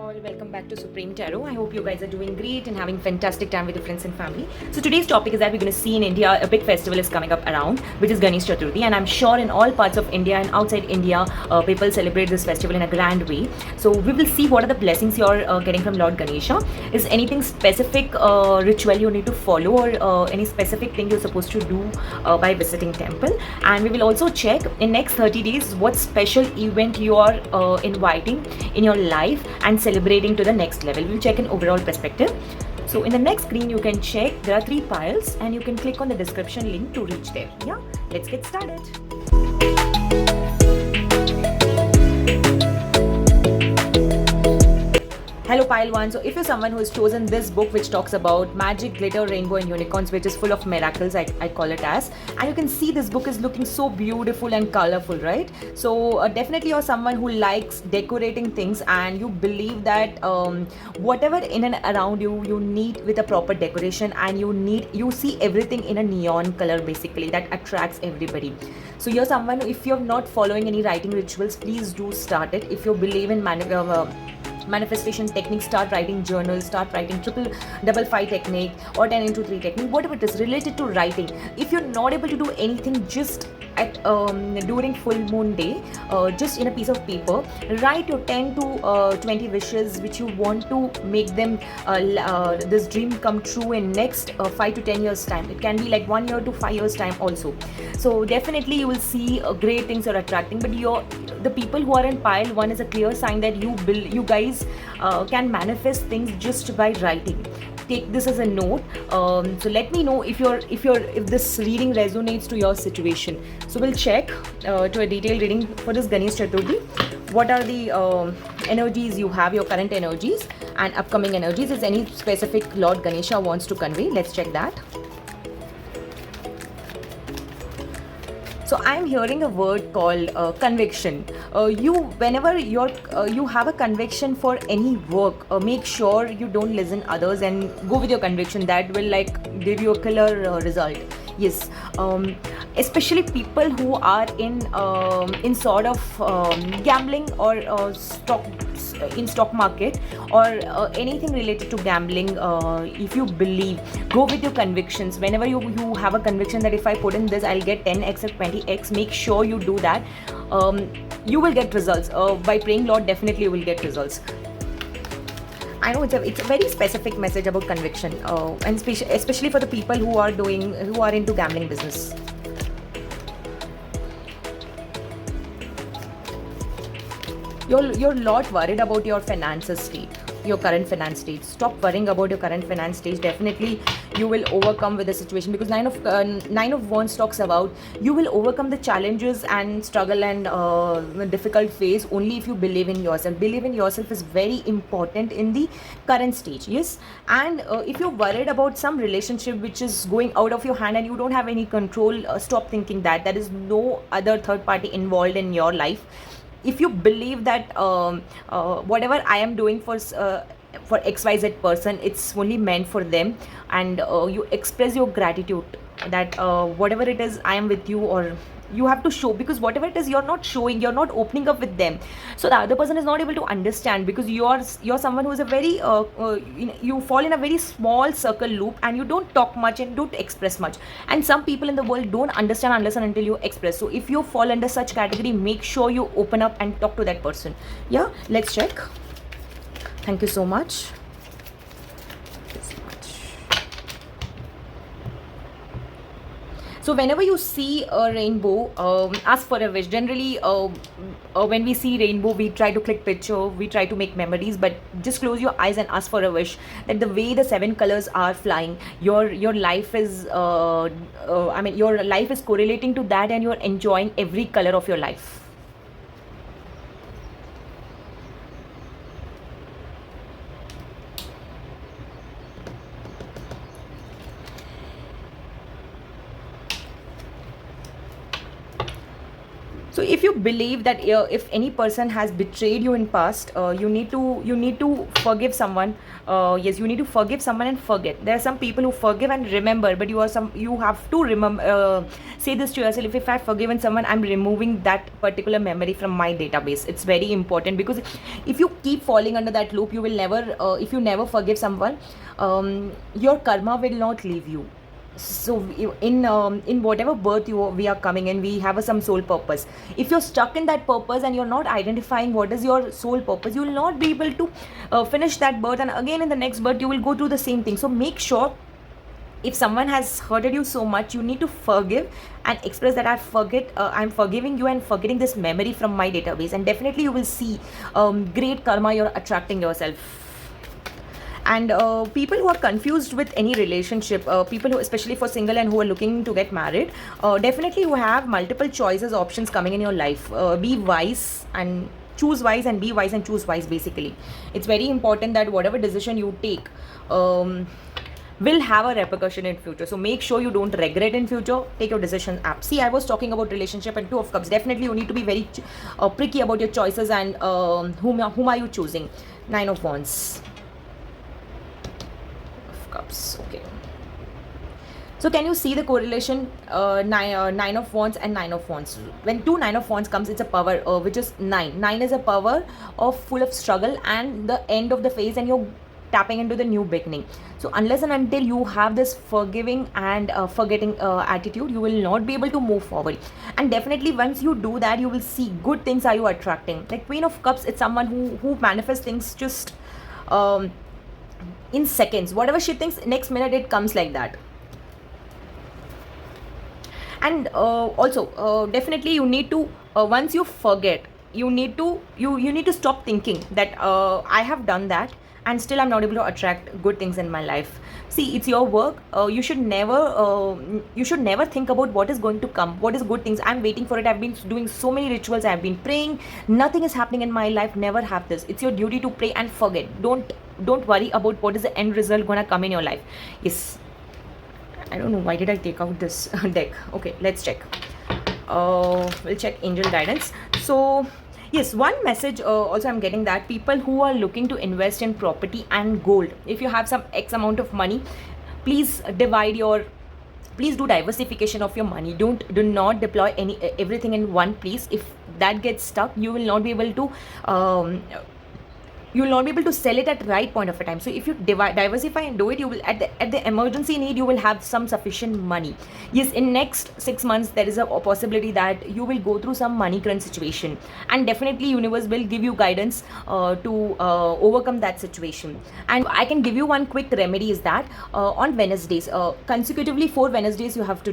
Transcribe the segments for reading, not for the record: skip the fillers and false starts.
all, welcome back to Supreme Tarot. I hope you guys are doing great and having fantastic time with your friends and family. So today's topic is that we're going to see in India a big festival is coming up around, which is Ganesh Chaturthi, and I'm sure in all parts of India and outside India, people celebrate this festival in a grand way. So we will see what are the blessings you're getting from Lord Ganesha. Is anything specific ritual you need to follow, or any specific thing you're supposed to do by visiting temple? And we will also check in next 30 days what special event you are inviting in your life and celebrating to the next level. We'll check an overall perspective. So in the next screen you can check, there are 3 piles and you can click on the description link to reach there. Yeah, let's get started. Hello pile 1. So if you're someone who has chosen this book which talks about magic, glitter, rainbow and unicorns, which is full of miracles, I call it as, and you can see this book is looking so beautiful and colorful, right? So definitely you're someone who likes decorating things and you believe that whatever in and around you need with a proper decoration, and you see everything in a neon color basically that attracts everybody. So you're someone, if you're not following any writing rituals, please do start it. If you believe in manifestation techniques, start writing journals, start writing double five technique or 10 into 3 technique, whatever it is related to writing. If you're not able to do anything, just at during full moon day, just in a piece of paper write your 10 to 20 wishes which you want to make them this dream come true in next 5 to 10 years time. It can be like 1 year to 5 years time also. So definitely you will see great things are attracting. But the people who are in pile 1 is a clear sign that you guys can manifest things just by writing. Take this as a note. So let me know if this reading resonates to your situation. So we'll check to a detailed reading for this Ganesh Chaturthi. What are the energies you have, your current energies and upcoming energies? Is any specific Lord Ganesha wants to convey? Let's check that. So I'm hearing a word called conviction. Whenever you have a conviction for any work, make sure you don't listen others and go with your conviction. That will like give you a killer result. Yes, especially people who are in sort of gambling or stock market or anything related to gambling. If you believe, go with your convictions. Whenever you have a conviction that if I put in this I'll get 10x or 20x, make sure you do that. You will get results. By praying Lord, definitely you will get results. I know it's a very specific message about conviction, and especially for the people who are into gambling business. You're a lot worried about your finances state, your current finance state. Stop worrying about your current finance state. Definitely you will overcome with the situation, because nine of wands talks about you will overcome the challenges and struggle and difficult phase only if you believe in yourself. Believe in yourself is very important in the current stage. Yes, and if you're worried about some relationship which is going out of your hand and you don't have any control, stop thinking that there is no other third party involved in your life. If you believe that whatever I am doing for XYZ person, it's only meant for them, and you express your gratitude that whatever it is, I am with you, or you have to show, because whatever it is you're not showing, you're not opening up with them, so the other person is not able to understand, because you're someone who is a very you fall in a very small circle loop and you don't talk much and don't express much, and some people in the world don't understand unless and until you express. So if you fall under such category, make sure you open up and talk to that person. Yeah, let's check. Thank you so much. So whenever you see a rainbow, ask for a wish. Generally, when we see rainbow, we try to click picture, we try to make memories, but just close your eyes and ask for a wish. That the way the 7 colors are flying, your life is, your life is correlating to that, and you're enjoying every color of your life. So if you believe that if any person has betrayed you in past, you need to forgive someone. Yes, you need to forgive someone and forget. There are some people who forgive and remember, but you have to remember, say this to yourself: if I've forgiven someone, I'm removing that particular memory from my database. It's very important, because if you keep falling under that loop, you will never, if you never forgive someone, your karma will not leave you. So in whatever birth we are coming in, we have some soul purpose. If you're stuck in that purpose and you're not identifying what is your soul purpose, you will not be able to finish that birth, and again in the next birth you will go through the same thing. So make sure, if someone has hurted you so much, you need to forgive and express that I'm forgiving you and forgetting this memory from my database, and definitely you will see great karma you're attracting yourself. And people who are confused with any relationship, people who, especially for single and who are looking to get married, definitely you have multiple choices, options coming in your life. Be wise and choose wise, and be wise and choose wise. Basically, it's very important that whatever decision you take will have a repercussion in future. So make sure you don't regret in future. Take your decision up. See, I was talking about relationship and Two of Cups. Definitely you need to be very pricky about your choices, and whom are you choosing. Nine of Wands. Cups. Okay, so can you see the correlation? Nine of Wands and Nine of Wands. When two Nine of Wands comes, it's a power which is 9 is a power of full of struggle and the end of the phase, and you're tapping into the new beginning. So unless and until you have this forgiving and forgetting attitude, you will not be able to move forward. And definitely once you do that, you will see good things are you attracting. Like Queen of Cups, it's someone who manifests things just in seconds. Whatever she thinks, next minute it comes like that. And also definitely you need to, once you forget, you need to stop thinking that I have done that and still I'm not able to attract good things in my life. See, it's your work. You should never think about what is going to come, what is good things. I'm waiting for it. I've been doing so many rituals, I've been praying, nothing is happening in my life. Never have this. It's your duty to pray and forget. Don't worry about what is the end result gonna come in your life. Yes, I don't know why did I take out this deck. Okay, let's check. We'll check angel guidance. So yes, one message also I'm getting, that people who are looking to invest in property and gold, if you have some X amount of money, please do diversification of your money. Do not deploy everything in one place. If that gets stuck, you will not be able to sell it at right point of a time. So if you diversify and do it, you will at the emergency need, you will have some sufficient money. Yes, in next 6 months there is a possibility that you will go through some money crunch situation, and definitely universe will give you guidance to overcome that situation. And I can give you one quick remedy, is that on Wednesdays, consecutively 4 Wednesdays you have to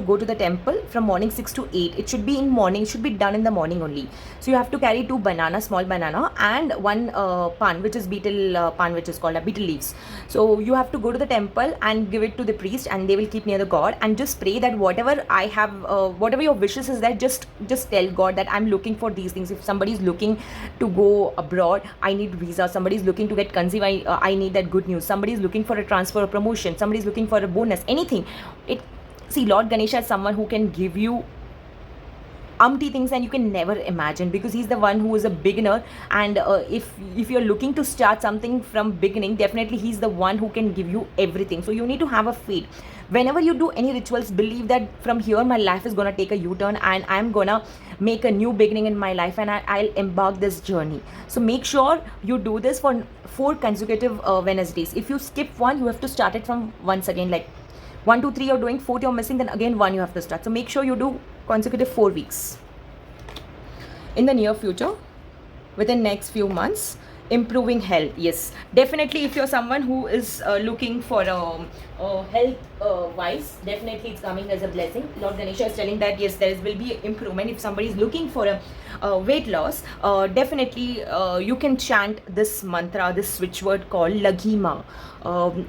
go to the temple from morning 6 to 8. It should be in morning, it should be done in the morning only. So you have to carry 2 small banana, and one pan, which is beetle pan, which is called a beetle leaves. So you have to go to the temple and give it to the priest, and they will keep near the god, and just pray that whatever I have, whatever your wishes is, that just tell God that I'm looking for these things. If somebody is looking to go abroad, I need visa. Somebody is looking to get conceived, I need that good news. Somebody is looking for a transfer or promotion. Somebody is looking for a bonus. Anything. See, Lord Ganesha is someone who can give you umpty things and you can never imagine, because he's the one who is a beginner. And if you're looking to start something from beginning, definitely he's the one who can give you everything. So you need to have a faith. Whenever you do any rituals, believe that from here my life is gonna take a U-turn, and I'm gonna make a new beginning in my life, and I'll embark this journey. So make sure you do this for 4 consecutive Wednesdays. If you skip one, you have to start it from once again. Like 1, 2, 3 you're doing, 4th you're missing, then again 1 you have to start. So make sure you do consecutive 4 weeks. In the near future, within next few months, improving health. Yes, definitely if you're someone who is looking for health wise, definitely it's coming as a blessing. Lord Ganesha is telling that yes, there will be improvement. If somebody is looking for a weight loss, definitely you can chant this mantra, this switch word called Laghima.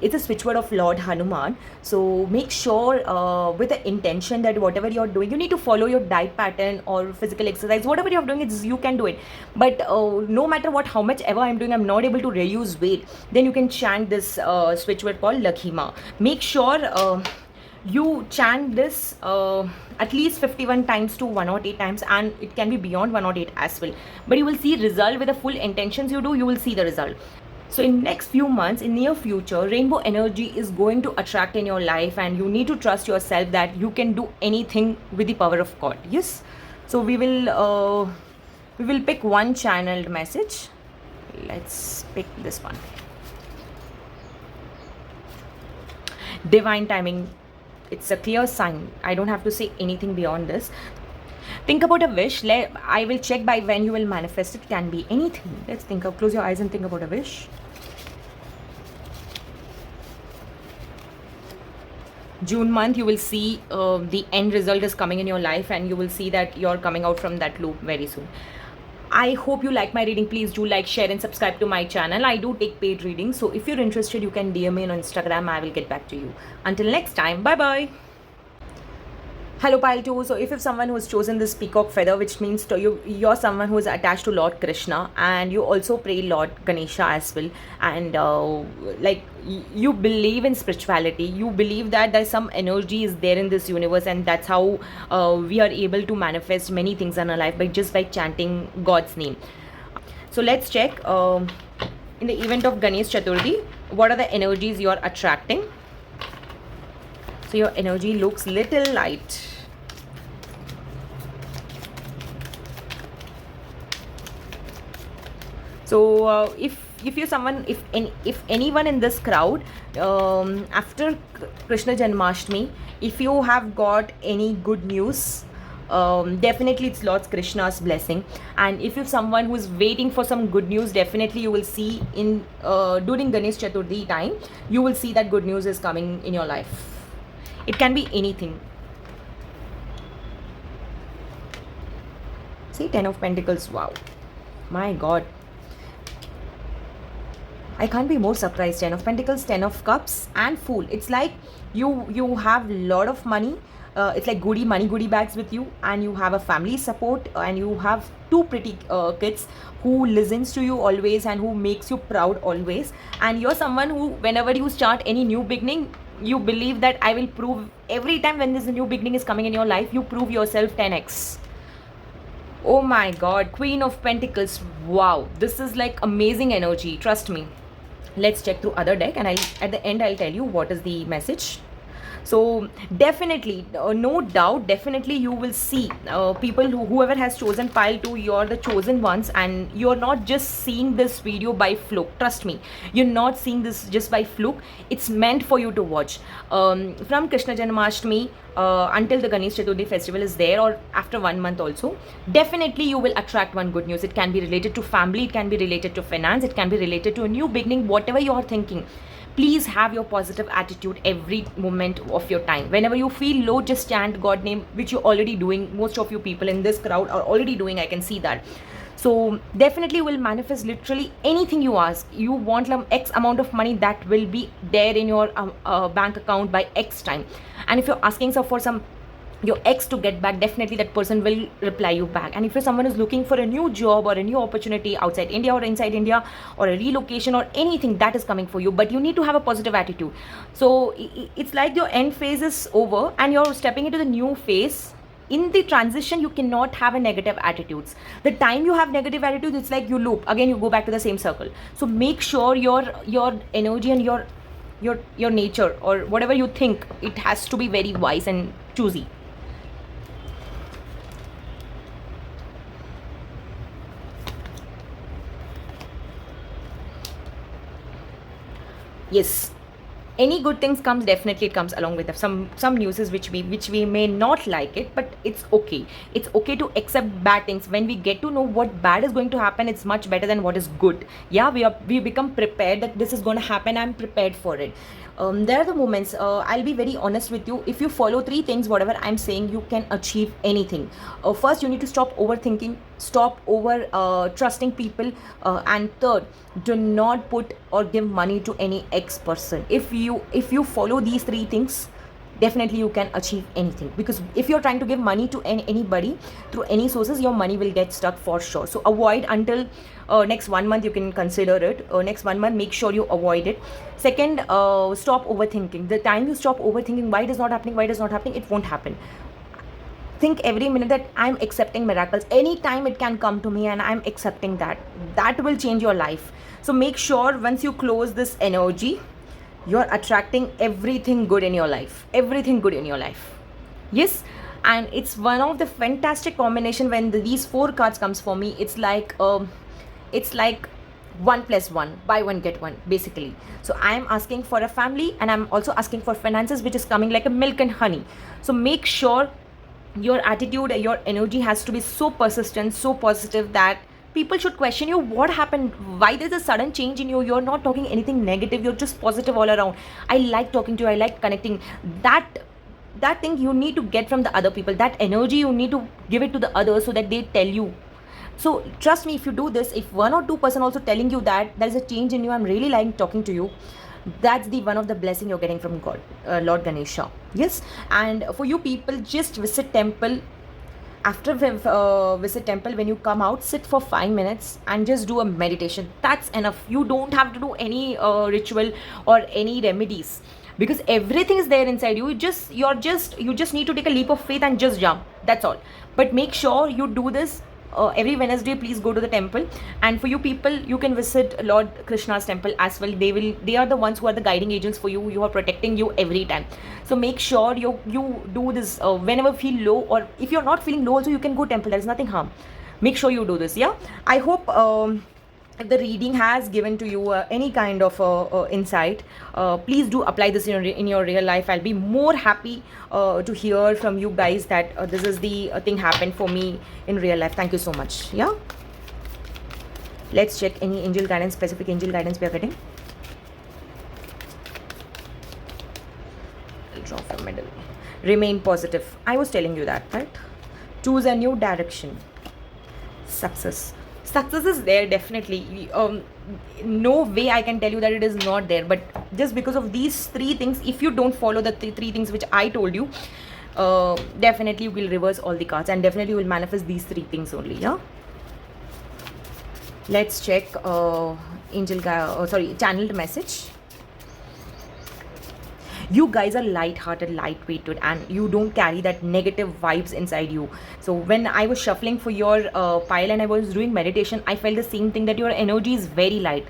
It's a switch word of Lord Hanuman. So make sure with the intention that whatever you're doing, you need to follow your diet pattern or physical exercise. Whatever you're doing, you can do it. But no matter how much ever I'm doing, I'm not able to reduce weight, then you can chant this switch word called Laghima. Make sure You chant this at least 51 times to 108 times, and it can be beyond 108 as well, but you will see result with the full intentions you do. You will see the result. So in next few months, in near future, rainbow energy is going to attract in your life, and you need to trust yourself that you can do anything with the power of God. Yes. So we will pick one channeled message. Let's pick this one. Divine timing. It's a clear sign. I don't have to say anything beyond this. Think about a wish. I will check by when you will manifest. It can be anything. Let's think of, close your eyes and think about a wish. June month, you will see the end result is coming in your life, and you will see that you're coming out from that loop very soon. I hope you like my reading. Please do like, share and subscribe to my channel. I do take paid readings, so if you're interested, you can DM me on Instagram. I will get back to you. Until next time, bye bye. Hello pile 2. So if someone who has chosen this peacock feather, which means to you're someone who is attached to Lord Krishna, and you also pray Lord Ganesha as well, and like you believe in spirituality, you believe that there's some energy is there in this universe, and that's how we are able to manifest many things in our life by chanting God's name. So let's check in the event of Ganesh Chaturthi, what are the energies you're attracting. So your energy looks little light. So if you're someone, if anyone in this crowd after Krishna Janmashtami, if you have got any good news, definitely it's Lord Krishna's blessing. And if you're someone who's waiting for some good news, definitely you will see in during Ganesh Chaturthi time, you will see that good news is coming in your life. It can be anything. See, 10 of Pentacles. Wow, my God, I can't be more surprised. 10 of Pentacles, 10 of Cups and Fool. It's like you have a lot of money. It's like goodie bags with you, and you have a family support, and you have two pretty kids who listens to you always and who makes you proud always. And you're someone who, whenever you start any new beginning, you believe that I will prove every time when this new beginning is coming in your life, you prove yourself 10x. Oh my God, Queen of Pentacles. Wow, this is like amazing energy, trust me. Let's check through other deck, and at the end I'll tell you what is the message. So definitely, no doubt, definitely you will see people whoever has chosen pile 2, you're the chosen ones, and you're not just seeing this video by fluke. Trust me, you're not seeing this just by fluke. It's meant for you to watch. From Krishna Janmashtami until the Ganesh Chaturthi festival is there, or after 1 month also, definitely you will attract one good news. It can be related to family, it can be related to finance, it can be related to a new beginning, whatever you are thinking. Please have your positive attitude every moment of your time. Whenever you feel low, just chant God name, which you're already doing. Most of you people in this crowd are already doing, I can see that. So definitely will manifest literally anything you ask. You want X amount of money, that will be there in your bank account by X time. And if you're asking for some your ex to get back, definitely that person will reply you back. And if you're someone who's looking for a new job or a new opportunity outside India or inside India, or a relocation or anything, that is coming for you, but you need to have a positive attitude. So it's like your end phase is over and you're stepping into the new phase. In the transition, you cannot have a negative attitudes. The time you have negative attitudes, it's like you loop again, you go back to the same circle. So make sure your energy and your nature, or whatever you think, it has to be very wise and choosy. Yes, any good things comes, definitely it comes along with some news which we may not like it, but it's okay. It's okay to accept bad things. When we get to know what bad is going to happen, it's much better than what is good. Yeah, we become prepared that this is going to happen. I'm prepared for it. There are the moments, I'll be very honest with you, if you follow 3 things, whatever I'm saying, you can achieve anything. First, you need to stop overthinking, stop trusting people, and third, do not put or give money to any ex person. If you follow these 3 things, definitely you can achieve anything. Because if you're trying to give money to anybody through any sources, your money will get stuck for sure. So avoid until next 1 month. You can consider it. Next 1 month, make sure you avoid it. Second, stop overthinking. The time you stop overthinking why it is not happening, why it is not happening, it won't happen. Think every minute that I'm accepting miracles. Anytime it can come to me, and I'm accepting that. That will change your life. So make sure once you close this energy, you're attracting everything good in your life. Everything good in your life. Yes. And it's one of the fantastic combination when these four cards comes for me. It's like 1+1, buy one get one, basically. So I am asking for a family, and I'm also asking for finances, which is coming like a milk and honey. So make sure your attitude, your energy has to be so persistent, so positive, that people should question you, what happened, why there's a sudden change in you. You're not talking anything negative, you're just positive all around. I like talking to you, I like connecting. That thing you need to get from the other people. That energy you need to give it to the others, so that they tell you. So trust me, if you do this, if 1 or 2% also telling you that there is a change in you, I'm really liking talking to you, that's the one of the blessing you're getting from God, Lord Ganesha. Yes. And for you people, just visit temple. After visit temple, when you come out, sit for 5 minutes and just do a meditation. That's enough. You don't have to do any ritual or any remedies, because everything is there inside you. You just need to take a leap of faith and just jump. That's all. But make sure you do this every Wednesday. Please go to the temple. And for you people, you can visit Lord Krishna's temple as well. They are the ones who are the guiding agents for you. You are protecting you every time. So make sure you do this whenever feel low, or if you're not feeling low also, you can go temple. There's nothing harm. Make sure you do this. Yeah. I hope if the reading has given to you any kind of insight, please do apply this in your real life. I'll be more happy to hear from you guys that this is the thing happened for me in real life. Thank you so much. Yeah. Let's check any angel guidance, specific angel guidance we are getting. I'll draw from middle. Remain positive. I was telling you that, right? Choose a new direction. Success is there, definitely. No way I can tell you that it is not there. But just because of these three things, if you don't follow the three things which I told you, definitely you will reverse all the cards, and definitely you will manifest these three things only. Yeah. Let's check channeled message. You guys are light-hearted, lightweighted, and you don't carry that negative vibes inside you. So when I was shuffling for your pile and I was doing meditation, I felt the same thing, that your energy is very light,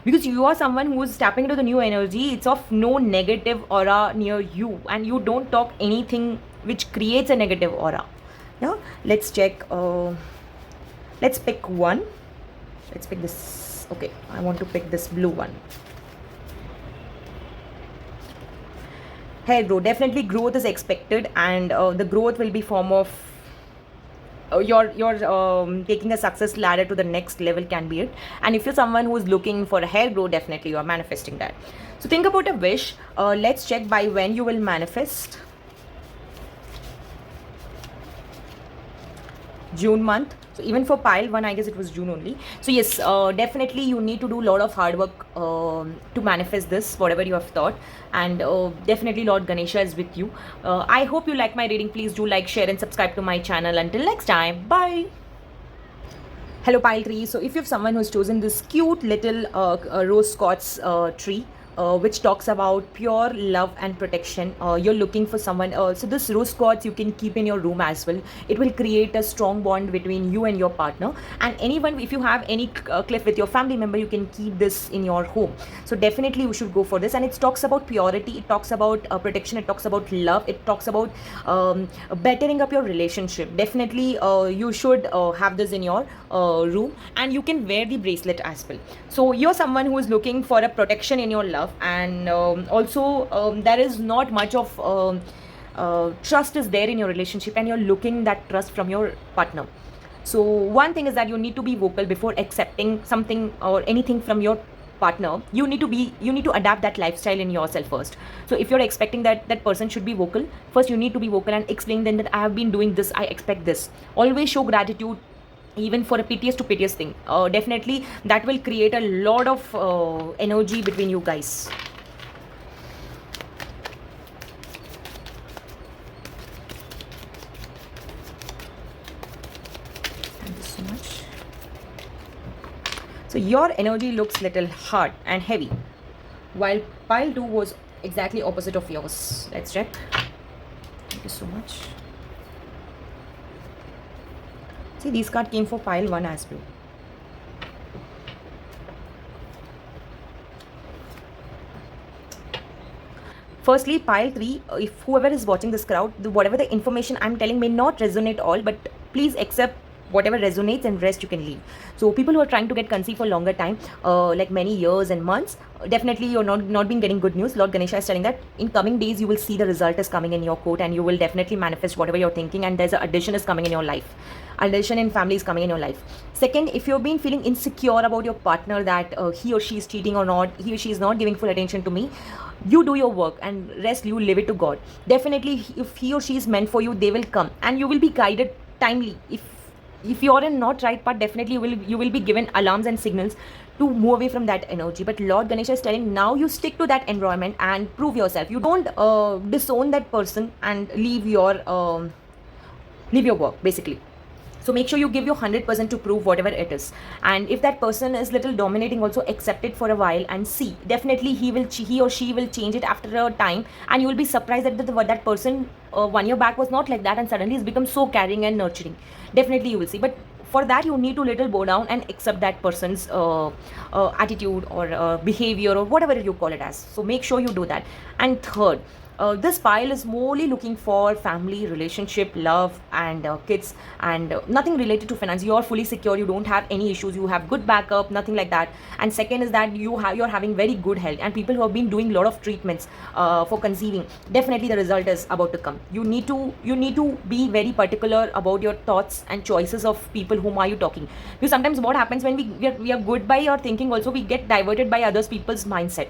because you are someone who is tapping into the new energy. It's of no negative aura near you, and you don't talk anything which creates a negative aura. Yeah. Let's check. Let's pick one. Let's pick this. Okay, I want to pick this blue one. Hair growth. Definitely growth is expected, and the growth will be form of you're taking a success ladder to the next level, can be it. And if you're someone who is looking for a hair growth, definitely you are manifesting that. So think about a wish. Let's check by when you will manifest. June month. So even for pile 1, I guess it was June only. So yes, definitely you need to do a lot of hard work to manifest this, whatever you have thought. And definitely Lord Ganesha is with you. I hope you like my reading. Please do like, share and subscribe to my channel. Until next time, bye. Hello pile 3. So if you have someone who's chosen this cute little rose quartz tree, which talks about pure love and protection. You're looking for someone. So this rose quartz you can keep in your room as well. It will create a strong bond between you and your partner. And anyone, if you have any cliff with your family member, you can keep this in your home. So definitely you should go for this. And it talks about purity. It talks about protection. It talks about love. It talks about bettering up your relationship. Definitely you should have this in your room. And you can wear the bracelet as well. So you're someone who is looking for a protection in your love, and also there is not much of trust is there in your relationship, and you're looking that trust from your partner. So one thing is that you need to be vocal before accepting something or anything from your partner. You need to adapt that lifestyle in yourself first. So if you're expecting that person should be vocal, first you need to be vocal and explain them that I have been doing this, I expect this. Always show gratitude, even for a piteous to piteous thing. Definitely that will create a lot of energy between you guys. your energy looks little hard and heavy, while pile 2 was exactly opposite of yours. Let's check. Thank you so much. See, these cards came for pile 1 as well. Firstly, pile 3, if whoever is watching this crowd, whatever the information I'm telling may not resonate all, but please accept whatever resonates and rest you can leave. So people who are trying to get conceived for longer time, like many years and months, definitely you're not been getting good news. Lord Ganesha is telling that in coming days you will see the result is coming in your court, and you will definitely manifest whatever you're thinking, and there's an addition is coming in your life. Addition in family is coming in your life. Second, if you've been feeling insecure about your partner, that he or she is cheating or not, he or she is not giving full attention to me, you do your work and rest, you leave it to God. Definitely if he or she is meant for you, they will come, and you will be guided timely. If you're in not right path, definitely you will be given alarms and signals to move away from that energy. But Lord Ganesha is telling, now you stick to that environment and prove yourself. You don't disown that person and leave your work basically. So make sure you give your 100% to prove whatever it is. And if that person is little dominating, also accept it for a while and see. Definitely he or she will change it after a time, and you will be surprised that that person 1 year back was not like that, and suddenly has become so caring and nurturing. Definitely you will see. But for that you need to little bow down and accept that person's attitude or behavior or whatever you call it as. So make sure you do that. And third, this pile is morely looking for family, relationship, love, and kids, and nothing related to finance. You are fully secure. You don't have any issues. You have good backup, nothing like that. And second is that you're having very good health. And people who have been doing a lot of treatments for conceiving, definitely the result is about to come. You need to be very particular about your thoughts and choices of people whom are you talking. Because sometimes what happens when we are good by our thinking, also we get diverted by others people's mindset.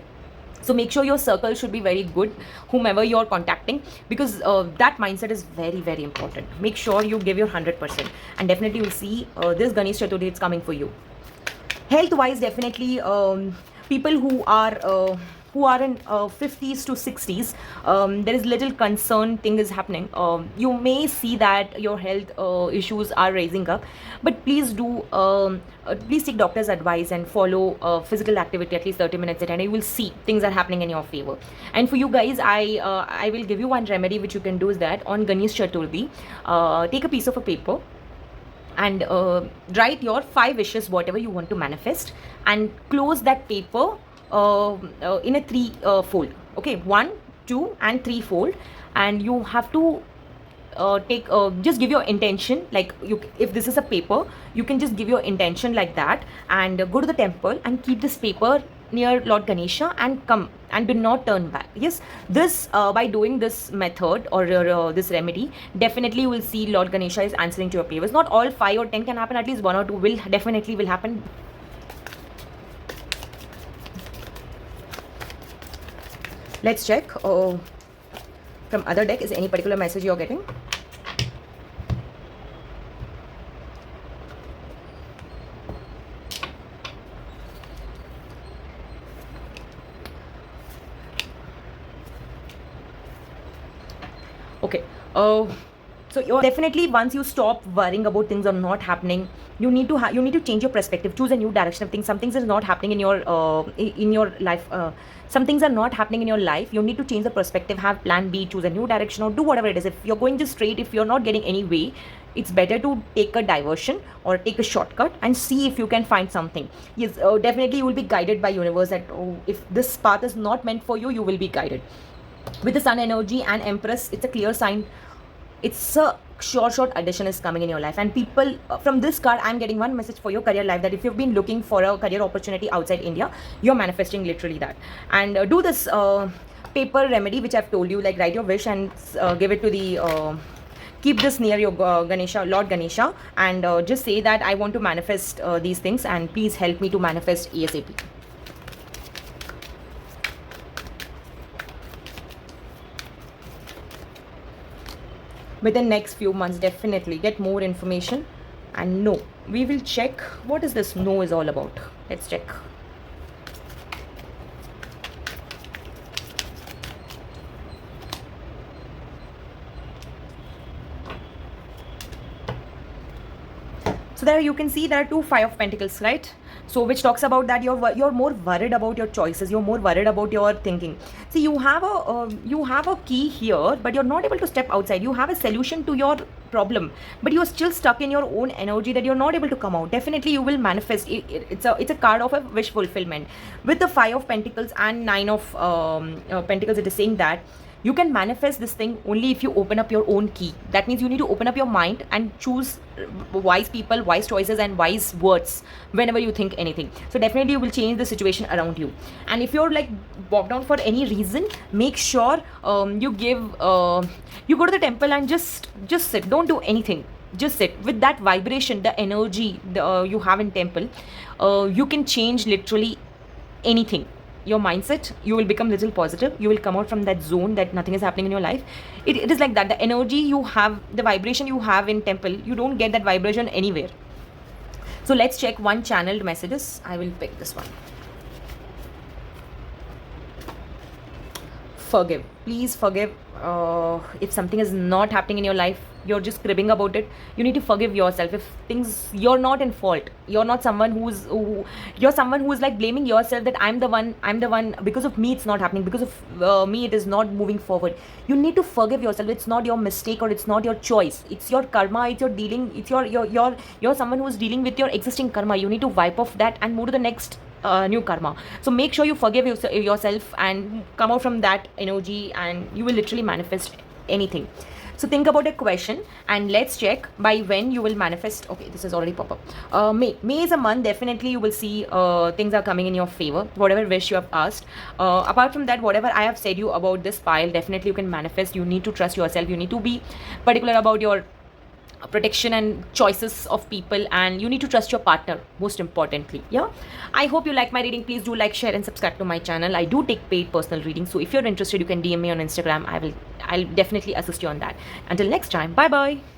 So make sure your circle should be very good, whomever you're contacting, because that mindset is very, very important. Make sure you give your 100%, and definitely you'll see this Ganesh Chaturthi, it's coming for you. Health wise, definitely people who are in 50s to 60s, there is little concern thing is happening. You may see that your health issues are raising up, but please take doctor's advice and follow physical activity at least 30 minutes a day, and you will see things are happening in your favor. And for you guys, I will give you one remedy which you can do, is that on Ganesh Chaturthi, take a piece of a paper and write your 5 wishes, whatever you want to manifest, and close that paper in a 3 fold. Okay, 1, 2 and 3 fold, and you have to just give your intention. Like if this is a paper, you can just give your intention like that, and go to the temple and keep this paper near Lord Ganesha and come, and do not turn back. Yes, this by doing this method or this remedy, definitely you will see Lord Ganesha is answering to your prayers. Not all 5 or 10 can happen, at least 1 or 2 will definitely happen. Let's check from other deck, is any particular message you're getting? Okay. So you're definitely, once you stop worrying about things are not happening, you need to change your perspective, choose a new direction of things. Some things is not happening in your life. Some things are not happening in your life. You need to change the perspective, have plan B, choose a new direction, or do whatever it is. If you're going just straight, if you're not getting any way, it's better to take a diversion or take a shortcut and see if you can find something. Yes, definitely you will be guided by universe that if this path is not meant for you, you will be guided. With the sun energy and Empress, it's a clear sign. It's a short addition is coming in your life. And people, from this card, I'm getting one message for your career life, that if you've been looking for a career opportunity outside India, you're manifesting literally that. And do this paper remedy which I've told you, like write your wish and give it to the keep this near your Ganesha, Lord Ganesha, and just say that I want to manifest these things, and please help me to manifest ASAP. Within next few months, definitely get more information. And no, we will check what is this no is all about. Let's check. So there you can see there are 2 5 of Pentacles, right? So which talks about that you're more worried about your choices, you're more worried about your thinking. See, you have a key here, but you're not able to step outside. You have a solution to your problem, but you're still stuck in your own energy that you're not able to come out. Definitely you will manifest. It's a card of a wish fulfillment. With the 5 of Pentacles and 9 of Pentacles, it is saying that you can manifest this thing only if you open up your own key. That means you need to open up your mind and choose wise people, wise choices, and wise words whenever you think anything. So definitely you will change the situation around you. And if you're like bogged down for any reason, make sure you go to the temple and just sit. Don't do anything. Just sit with that vibration, the energy you have in temple. You can change literally anything. Your mindset, you will become little positive. You will come out from that zone that nothing is happening in your life. It is like that. The energy you have, the vibration you have in temple, you don't get that vibration anywhere. So let's check one channeled messages. I will pick this one. Forgive. Please forgive. If something is not happening in your life, you're just cribbing about it, you need to forgive yourself. If things, you're not in fault, you're not someone you're someone who is like blaming yourself that I'm the one, because of me it's not happening, because of me it is not moving forward. You need to forgive yourself. It's not your mistake or it's not your choice. It's your karma. It's your dealing. It's you're someone who's dealing with your existing karma. You need to wipe off that and move to the next new karma. So make sure you forgive yourself and come out from that energy, and you will literally manifest anything. So think about a question and let's check by when you will manifest. Okay, this is already pop up. May is a month. Definitely you will see things are coming in your favor, whatever wish you have asked. Apart from that, whatever I have said you about this pile, definitely you can manifest. You need to trust yourself. You need to be particular about your protection and choices of people, and you need to trust your partner most importantly. Yeah, I hope you like my reading. Please do like, share and subscribe to my channel. I do take paid personal readings, so if you're interested, you can DM me on Instagram. I'll definitely assist you on that. Until next time, bye bye.